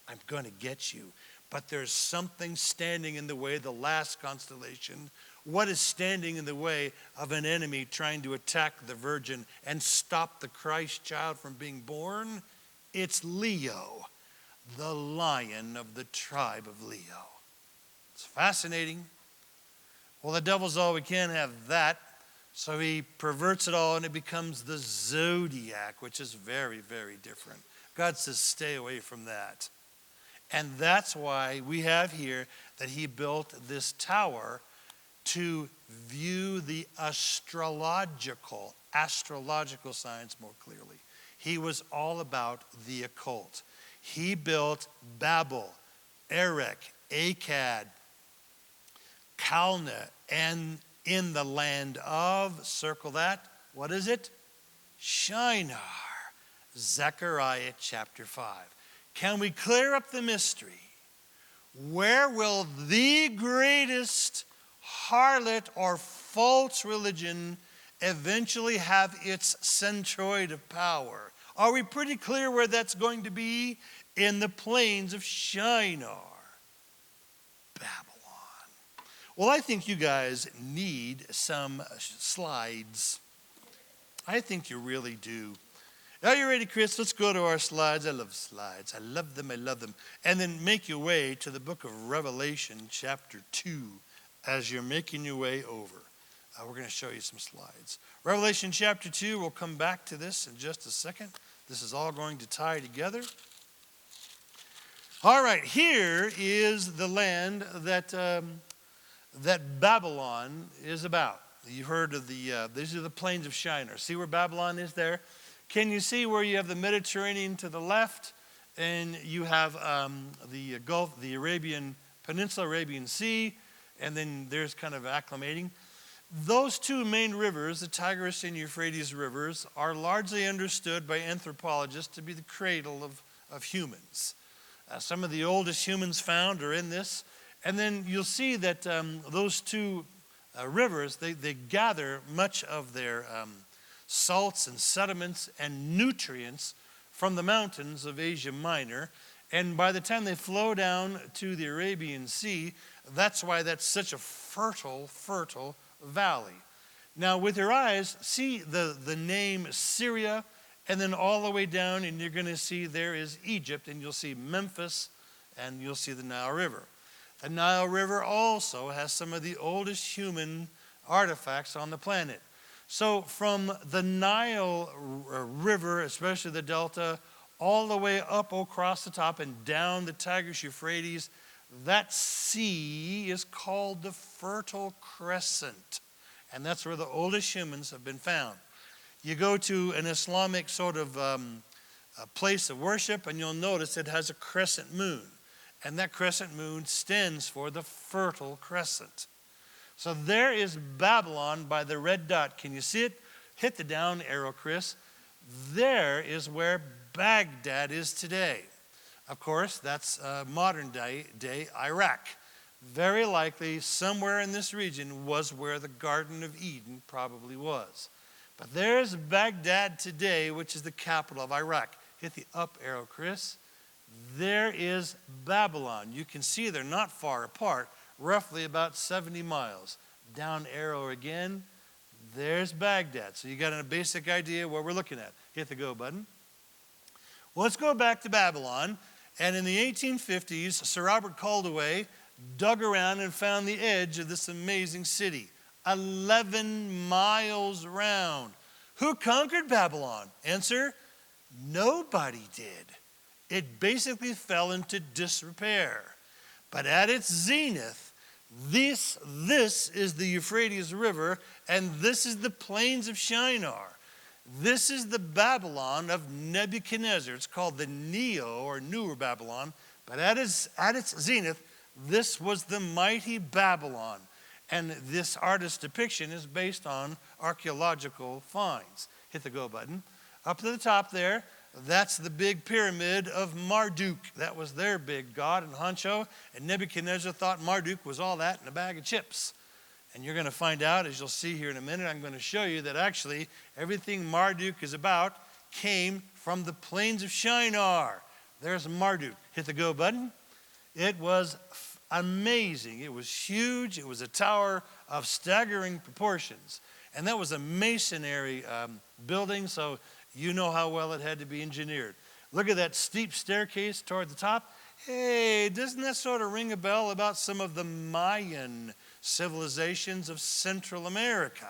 [SPEAKER 1] I'm going to get you. But there's something standing in the way, the last constellation. What is standing in the way of an enemy trying to attack the virgin and stop the Christ child from being born? It's Leo, the lion of the tribe of Leo. It's fascinating. Well, the devil's all, we can't have that. So he perverts it all and it becomes the zodiac, which is very, very different. God says, stay away from that. And that's why we have here that he built this tower to view the astrological signs more clearly. He was all about the occult. He built Babel, Erech, Akkad, Calneh, and in the land of, circle that, what is it? Shinar. Zechariah chapter 5. Can we clear up the mystery? Where will the greatest harlot or false religion eventually have its centroid of power? Are we pretty clear where that's going to be? In the plains of Shinar, Babylon. Well, I think you guys need some slides. I think you really do. Are you ready, Chris? Let's go to our slides. I love slides. I love them. I love them. And then make your way to the book of Revelation, chapter 2, as you're making your way over. We're going to show you some slides. Revelation chapter 2, we'll come back to this in just a second. This is all going to tie together. All right, here is the land that Babylon is about. You heard of these are the plains of Shinar. See where Babylon is there? Can you see where you have the Mediterranean to the left, and you have the Gulf, the Arabian Peninsula, Arabian Sea, and then there's kind of acclimating. Those two main rivers, the Tigris and Euphrates rivers, are largely understood by anthropologists to be the cradle of humans. Some of the oldest humans found are in this. And then you'll see that those two rivers, they gather much of their salts and sediments and nutrients from the mountains of Asia Minor. And by the time they flow down to the Arabian Sea, that's why that's such a fertile valley. Now, with your eyes, see the name Syria, and then all the way down, and you're going to see there is Egypt, and you'll see Memphis, and you'll see the Nile River. The Nile River also has some of the oldest human artifacts on the planet. So from the Nile River, especially the Delta, all the way up across the top and down the Tigris Euphrates, that sea is called the Fertile Crescent. And that's where the oldest humans have been found. You go to an Islamic sort of a place of worship, and you'll notice it has a crescent moon. And that crescent moon stands for the Fertile Crescent. So there is Babylon by the red dot. Can you see it? Hit the down arrow, Chris. There is where Baghdad is today. Of course, that's modern day Iraq. Very likely somewhere in this region was where the Garden of Eden probably was. But there's Baghdad today, which is the capital of Iraq. Hit the up arrow, Chris. there is Babylon. You can see they're not far apart, roughly about 70 miles. Down arrow again, there's Baghdad. So you got a basic idea what we're looking at. Hit the go button. Well, let's go back to Babylon. And in the 1850s, Sir Robert Caldaway dug around and found the edge of this amazing city, 11 miles round. Who conquered Babylon? Answer, nobody did. It basically fell into disrepair. But at its zenith, this is the Euphrates River, and this is the plains of Shinar. This is the Babylon of Nebuchadnezzar. It's called the Neo or Newer Babylon. But at its zenith, this was the mighty Babylon. And this artist's depiction is based on archaeological finds. Hit the go button. Up to the top there, that's the big pyramid of Marduk. That was their big god and honcho. And Nebuchadnezzar thought Marduk was all that in a bag of chips. And you're going to find out, as you'll see here in a minute, I'm going to show you that actually everything Marduk is about came from the plains of Shinar. There's Marduk. Hit the go button. It was amazing. It was huge. It was a tower of staggering proportions. And that was a masonry building, so you know how well it had to be engineered. Look at that steep staircase toward the top. Hey, doesn't that sort of ring a bell about some of the Mayan civilizations of Central America?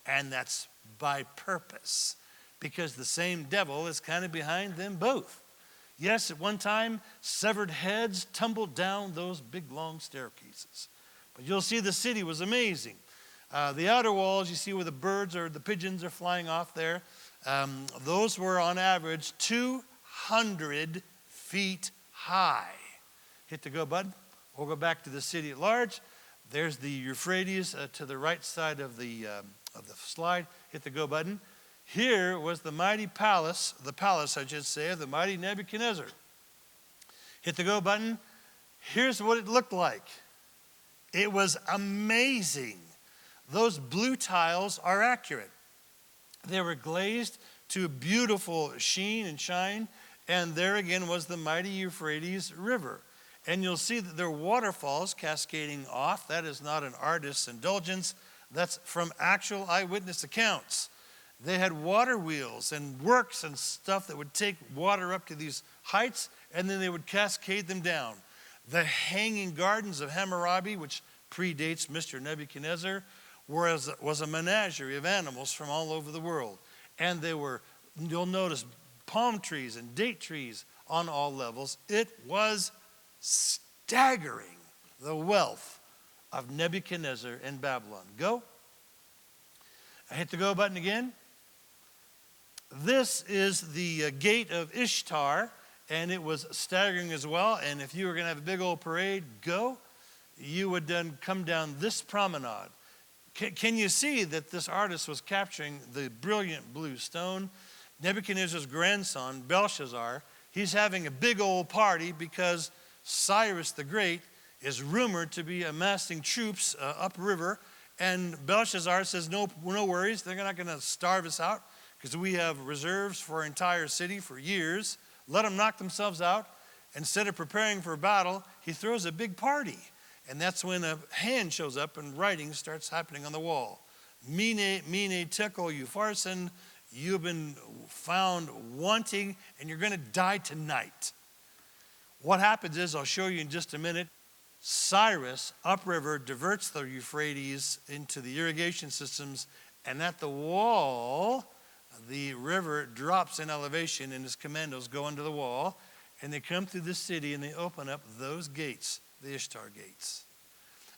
[SPEAKER 1] And that's by purpose, because the same devil is kind of behind them both. Yes, at one time, severed heads tumbled down those big, long staircases. But you'll see the city was amazing. The outer walls, you see where the birds or the pigeons are flying off there, those were on average 200 feet high. Hit the go button. We'll go back to the city at large. There's the Euphrates to the right side of the slide. Hit the go button. Here was the mighty palace, I should say, of the mighty Nebuchadnezzar. Hit the go button. Here's what it looked like. It was amazing. Those blue tiles are accurate. They were glazed to a beautiful sheen and shine, and there again was the mighty Euphrates River. And you'll see that there are waterfalls cascading off. That is not an artist's indulgence. That's from actual eyewitness accounts. They had water wheels and works and stuff that would take water up to these heights, and then they would cascade them down. The hanging gardens of Hammurabi, which predates Mr. Nebuchadnezzar, was a menagerie of animals from all over the world. And they were, you'll notice, palm trees and date trees on all levels. It was staggering, the wealth of Nebuchadnezzar and Babylon. Go. I hit the go button again. This is the gate of Ishtar, and it was staggering as well. And if you were going to have a big old parade, go, you would then come down this promenade. Can you see that this artist was capturing the brilliant blue stone? Nebuchadnezzar's grandson, Belshazzar, he's having a big old party because Cyrus the Great is rumored to be amassing troops upriver. And Belshazzar says, no worries, they're not going to starve us out because we have reserves for our entire city for years. Let them knock themselves out. Instead of preparing for battle, he throws a big party. And that's when a hand shows up and writing starts happening on the wall. Mene, tekel, upharsin, you've been found wanting and you're going to die tonight. What happens is, I'll show you in just a minute, Cyrus upriver diverts the Euphrates into the irrigation systems, and at the wall, the river drops in elevation and his commandos go under the wall, and they come through the city and they open up those gates, the Ishtar gates.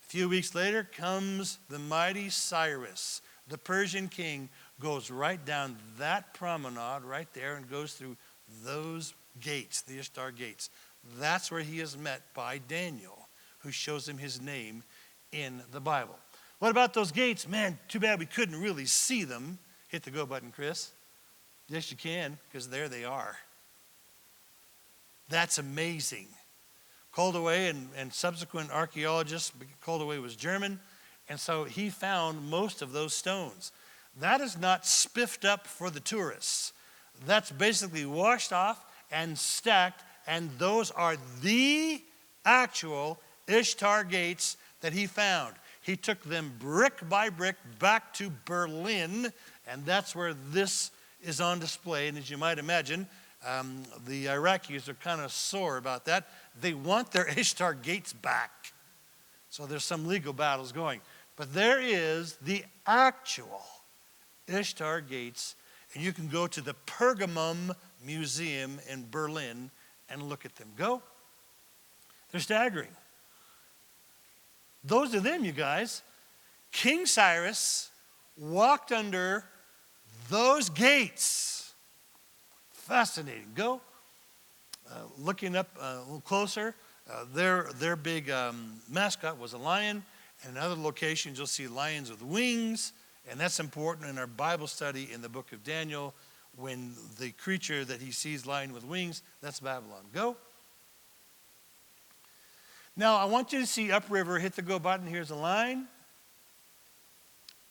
[SPEAKER 1] A few weeks later comes the mighty Cyrus, the Persian king, goes right down that promenade right there and goes through those gates, the Ishtar gates. That's where he is met by Daniel, who shows him his name in the Bible. What about those gates? Man, too bad we couldn't really see them. Hit the go button, Chris. Yes, you can, because there they are. That's amazing. Caldaway and subsequent archaeologists, Caldaway was German, and so he found most of those stones. That is not spiffed up for the tourists. That's basically washed off and stacked and those are the actual Ishtar gates that he found. He took them brick by brick back to Berlin, and that's where this is on display. And as you might imagine, the Iraqis are kind of sore about that. They want their Ishtar gates back. So there's some legal battles going. But there is the actual Ishtar gates, and you can go to the Pergamum Museum in Berlin and look at them. Go. They're staggering. Those are them, you guys. King Cyrus walked under those gates. Fascinating. Go. Looking up a little closer, their big mascot was a lion. And in other locations, you'll see lions with wings. And that's important in our Bible study in the book of Daniel. When the creature that he sees lying with wings, that's Babylon. Go. Now, I want you to see upriver, hit the go button. Here's a line.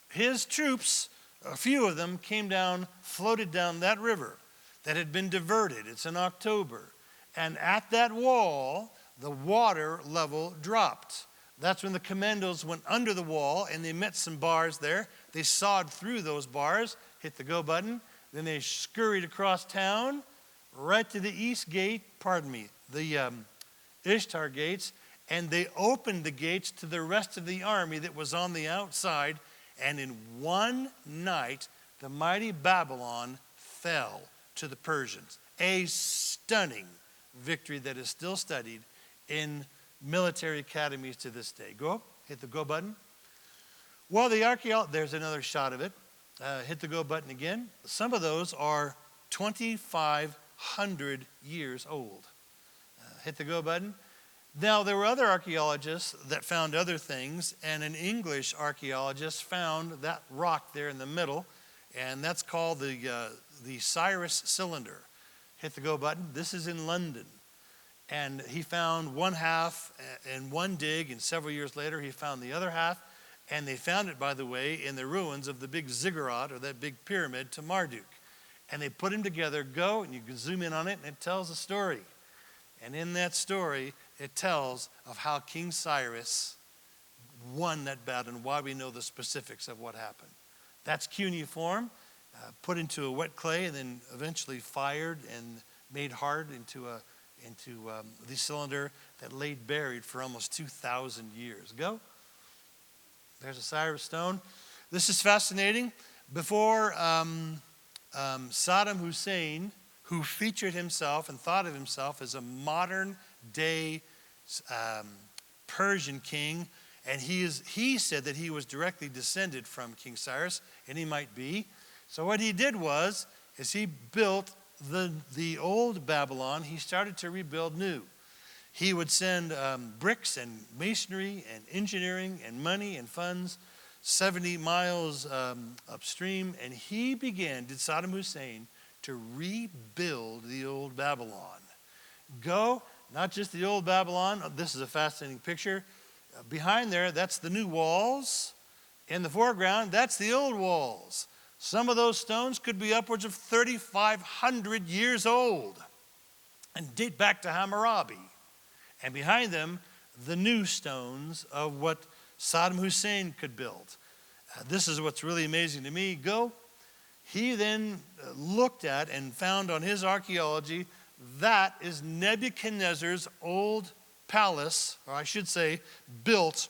[SPEAKER 1] His troops, a few of them, came down, floated down that river that had been diverted. It's in October. And at that wall, the water level dropped. That's when the commandos went under the wall, and they met some bars there. They sawed through those bars, hit the go button. Then they scurried across town, right to the east gate, the Ishtar gates, and they opened the gates to the rest of the army that was on the outside. And in one night, the mighty Babylon fell to the Persians. A stunning victory that is still studied in military academies to this day. Go up, hit the go button. Well, there's another shot of it. Hit the go button again. Some of those are 2,500 years old. Hit the go button. Now, there were other archaeologists that found other things, and an English archaeologist found that rock there in the middle, and that's called the Cyrus Cylinder. Hit the go button. This is in London. And he found one half in one dig, and several years later he found the other half. And they found it, by the way, in the ruins of the big ziggurat, or that big pyramid, to Marduk. And they put them together. Go, and you can zoom in on it, and it tells a story. And in that story, it tells of how King Cyrus won that battle and why we know the specifics of what happened. That's cuneiform, put into a wet clay, and then eventually fired and made hard into the cylinder that laid buried for almost 2,000 years. Go. There's a Cyrus stone. This is fascinating. Before Saddam Hussein, who featured himself and thought of himself as a modern day Persian king, and he said that he was directly descended from King Cyrus, and he might be. So what he did is he built the old Babylon. He started to rebuild new. He would send bricks and masonry and engineering and money and funds 70 miles upstream, and Saddam Hussein, to rebuild the old Babylon. Go, not just the old Babylon. This is a fascinating picture. Behind there, that's the new walls. In the foreground, that's the old walls. Some of those stones could be upwards of 3,500 years old and date back to Hammurabi. And behind them, the new stones of what Saddam Hussein could build. This is what's really amazing to me. Go. He then looked at and found on his archaeology that is Nebuchadnezzar's old palace, or I should say, built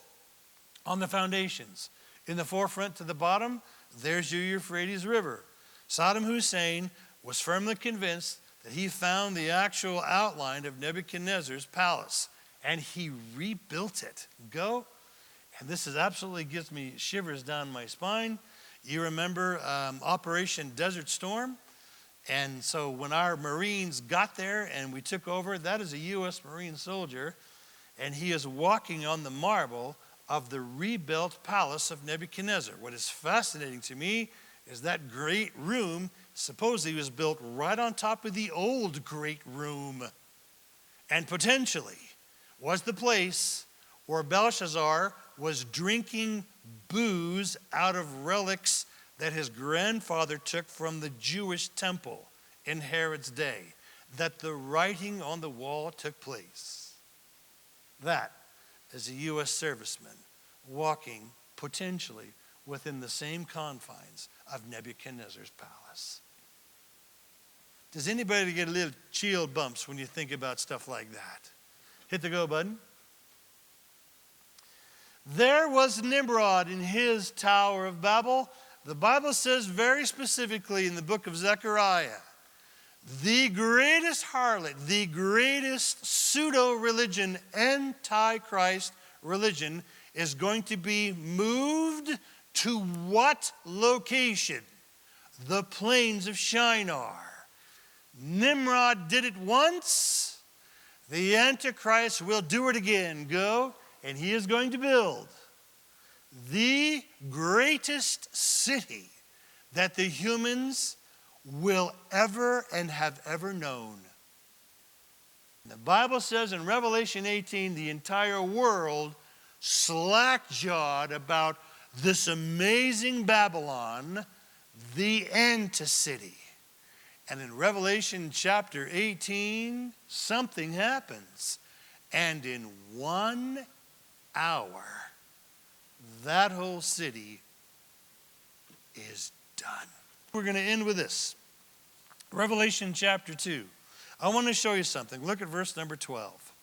[SPEAKER 1] on the foundations. In the forefront to the bottom, there's your Euphrates River. Saddam Hussein was firmly convinced that he found the actual outline of Nebuchadnezzar's palace, and he rebuilt it. Go. And this absolutely gives me shivers down my spine. You remember Operation Desert Storm? And so when our Marines got there and we took over, that is a U.S. Marine soldier, and he is walking on the marble of the rebuilt palace of Nebuchadnezzar. What is fascinating to me is that great room supposedly was built right on top of the old great room, and potentially was the place where Belshazzar was drinking booze out of relics that his grandfather took from the Jewish temple in Herod's day. that the writing on the wall took place. That is a U.S. serviceman walking potentially within the same confines of Nebuchadnezzar's palace. Does anybody get a little chill bumps when you think about stuff like that? Hit the go button. There was Nimrod in his Tower of Babel. The Bible says very specifically in the book of Zechariah, the greatest harlot, the greatest pseudo-religion, antichrist religion is going to be moved to what location? The plains of Shinar. Nimrod did it once. The Antichrist will do it again. Go, and he is going to build the greatest city that the humans will ever and have ever known. The Bible says in Revelation 18, the entire world slack-jawed about this amazing Babylon, the Anti-City. And in Revelation chapter 18, something happens. And in 1 hour, that whole city is done. We're going to end with this. Revelation chapter 2. I want to show you something. Look at verse number 12.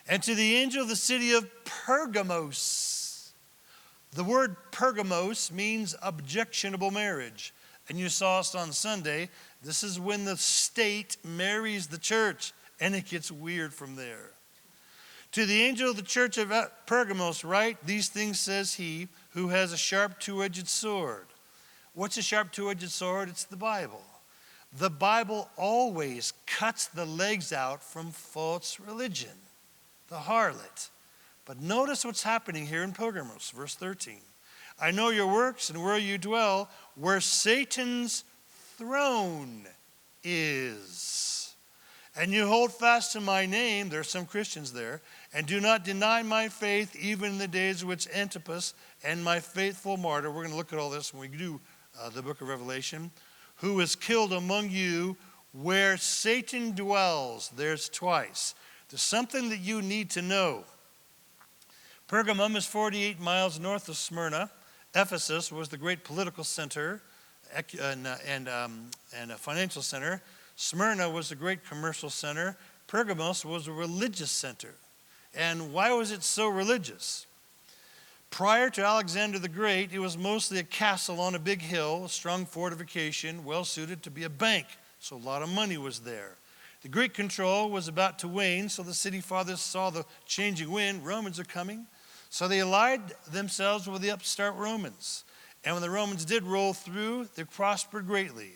[SPEAKER 1] And to the angel of the city of Pergamos. The word Pergamos means objectionable marriage. And you saw us on Sunday. This is when the state marries the church. And it gets weird from there. To the angel of the church of Pergamos write, these things says he who has a sharp two-edged sword. What's a sharp two-edged sword? It's the Bible. The Bible always cuts the legs out from false religion, the harlot. But notice what's happening here in Pergamos, verse 13. I know your works and where you dwell, where Satan's throne is. And you hold fast to my name, there are some Christians there, and do not deny my faith even in the days which Antipas and my faithful martyr, we're going to look at all this when we do the book of Revelation, who is killed among you where Satan dwells. There's twice. There's something that you need to know. Pergamum is 48 miles north of Smyrna. Ephesus was the great political center and a financial center. Smyrna was a great commercial center. Pergamos was a religious center. And why was it so religious? Prior to Alexander the Great, it was mostly a castle on a big hill, a strong fortification, well suited to be a bank. So a lot of money was there. The Greek control was about to wane, so the city fathers saw the changing wind. Romans are coming. So they allied themselves with the upstart Romans. And when the Romans did roll through, they prospered greatly.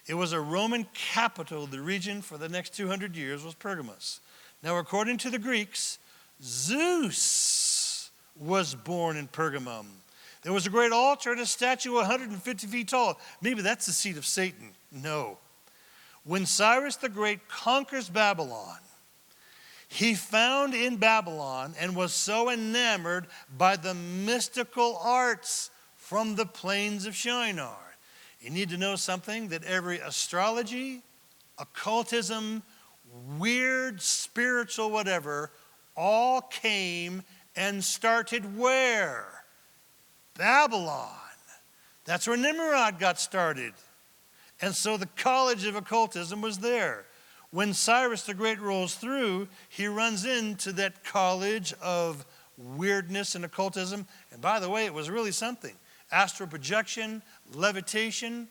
[SPEAKER 1] It was a Roman capital. The region for the next 200 years was Pergamos. Now, according to the Greeks, Zeus was born in Pergamum. There was a great altar and a statue 150 feet tall. Maybe that's the seat of Satan. No. When Cyrus the Great conquers Babylon, he found in Babylon and was so enamored by the mystical arts from the plains of Shinar. You need to know something, that every astrology, occultism, weird, spiritual, whatever, all came and started where? Babylon. That's where Nimrod got started. And so the College of Occultism was there. When Cyrus the Great rolls through, he runs into that college of weirdness and occultism. And by the way, it was really something. Astral projection, levitation,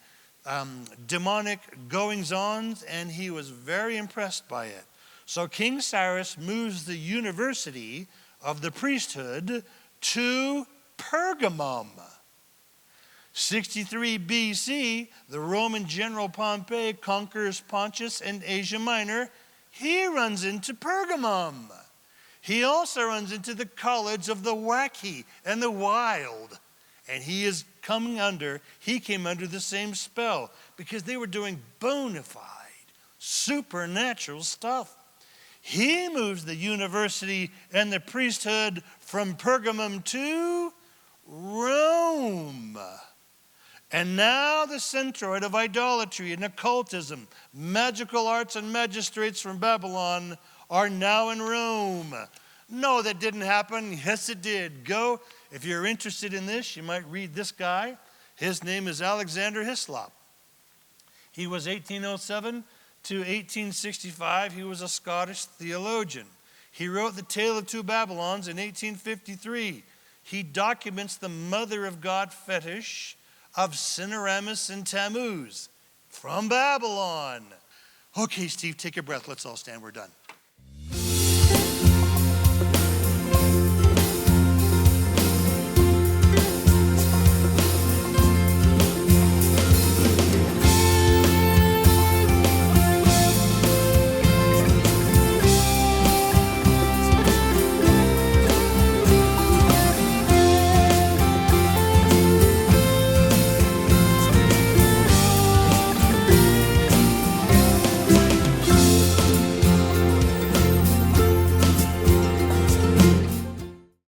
[SPEAKER 1] demonic goings-on, and he was very impressed by it. So King Cyrus moves the university of the priesthood to Pergamum. 63 BC, the Roman general Pompey conquers Pontus and Asia Minor. He runs into Pergamum. He also runs into the college of the wacky and the wild. And he came under the same spell because they were doing bona fide, supernatural stuff. He moves the university and the priesthood from Pergamum to Rome. And now the centroid of idolatry and occultism, magical arts and magistrates from Babylon are now in Rome. No, that didn't happen. Yes, it did. Go. If you're interested in this, you might read this guy. His name is Alexander Hislop. He was 1807 to 1865. He was a Scottish theologian. He wrote The Tale of Two Babylons in 1853. He documents the mother of God fetish of Semiramis and Tammuz from Babylon. Okay, Steve, take a breath. Let's all stand. We're done.